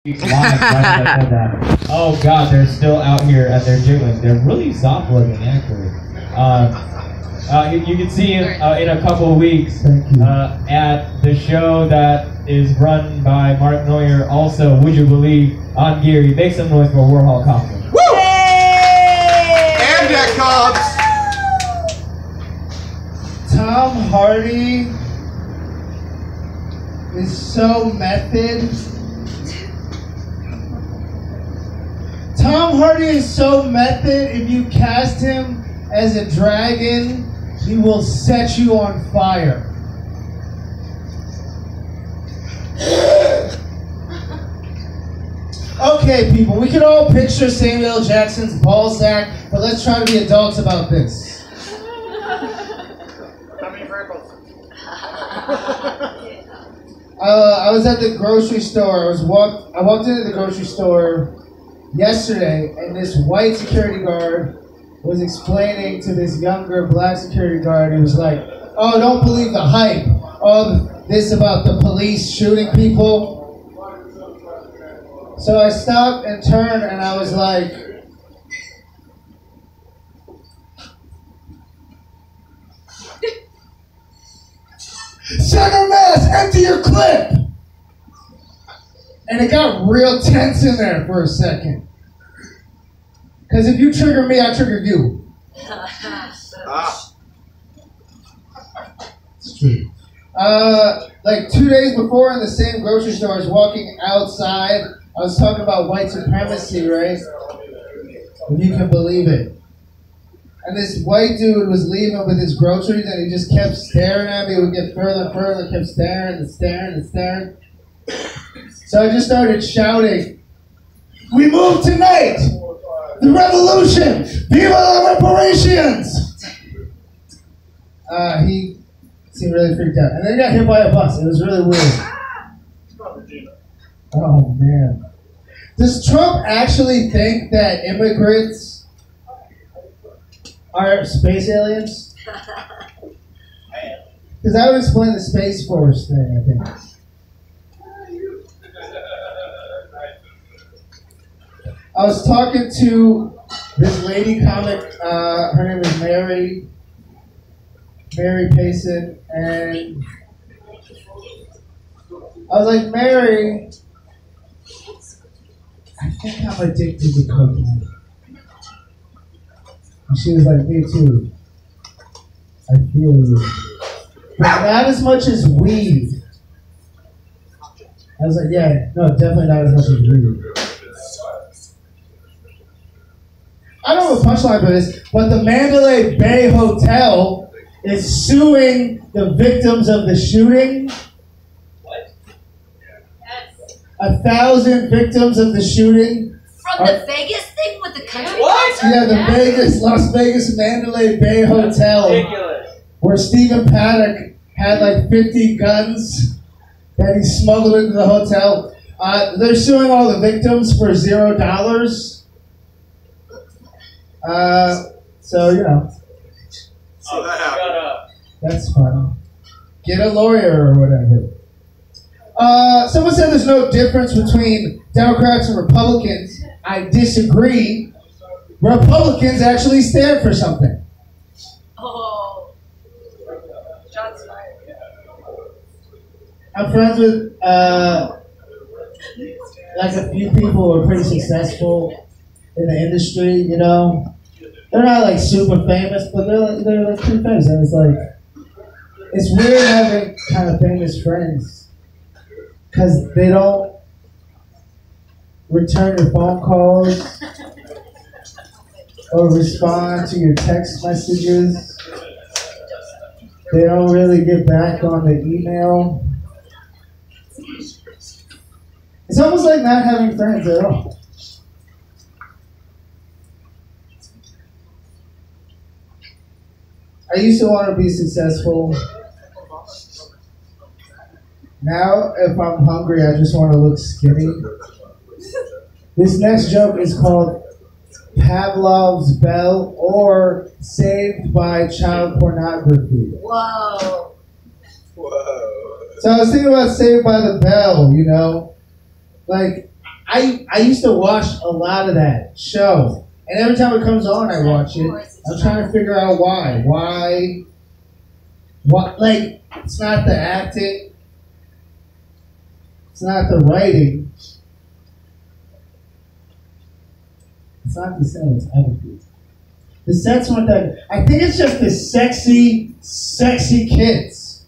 Live right as I said that. Oh god, they're still out here at their jiggling. They're really soft looking, actually. You can see in a couple of weeks at the show that is run by Mark Neuer. Also, would you believe, on Geary. Make some noise for Warhol Kaufman. Woo! And Jack Cobbs. Tom Hardy is so method. Tom Hardy is so method. If you cast him as a dragon, he will set you on fire. Okay, people, we can all picture Samuel L. Jackson's ball sack, but let's try to be adults about this. How many freckles? I was at the grocery store. I walked into the grocery store yesterday, and this white security guard was explaining to this younger black security guard. He was like, "Oh, don't believe the hype. Oh, this about the police shooting people." So I stopped and turned, and I was like, "Center mass, empty your clip!" And it got real tense in there for a second. Because if you trigger me, I trigger you. It's true. Like 2 days before in the same grocery store, I was walking outside. I was talking about white supremacy, right? If you can believe it. And this white dude was leaving with his groceries, and he just kept staring at me. It would get further and further, kept staring and staring and staring. So I just started shouting, "We move tonight! The revolution! Viva la reparations!" He seemed really freaked out. And then he got hit by a bus. It was really weird. Oh, man. Does Trump actually think that immigrants are space aliens? Because that would explain the Space Force thing, I think. I was talking to this lady comic, her name is Mary Payson, and I was like, "Mary, I think I'm addicted to cocaine." And she was like, "Me too. I feel you. But not as much as weed." I was like, "Yeah, no, definitely not as much as weed." I don't have a punchline for this, but the Mandalay Bay Hotel is suing the victims of the shooting. What? Yes. 1,000 victims of the shooting. From the Vegas thing with the country? What? Yeah, the Las Vegas Mandalay Bay Hotel, Ridiculous. where Stephen Paddock had like 50 guns that he smuggled into the hotel. They're suing all the victims for $0. So, you know. Oh, that happened. Shut up. That's fun. Get a lawyer or whatever. Someone said there's no difference between Democrats and Republicans. I disagree. Republicans actually stand for something. Oh. Shots fired. I'm friends with like a few people who are pretty successful in the industry, you know. They're not like super famous, but they're like pretty famous. And it's like, it's weird having kind of famous friends because they don't return your phone calls or respond to your text messages. They don't really get back on the email. It's almost like not having friends at all. I used to want to be successful. Now, if I'm hungry, I just want to look skinny. This next joke is called Pavlov's Bell or Saved by Child Pornography. Whoa. Whoa. So I was thinking about Saved by the Bell, you know? Like, I used to watch a lot of that show, and every time it comes on, I watch it. I'm trying to figure out why. Why? Like, it's not the acting. It's not the writing. It's not the set. It's everything. The sets weren't that. I think it's just the sexy kids.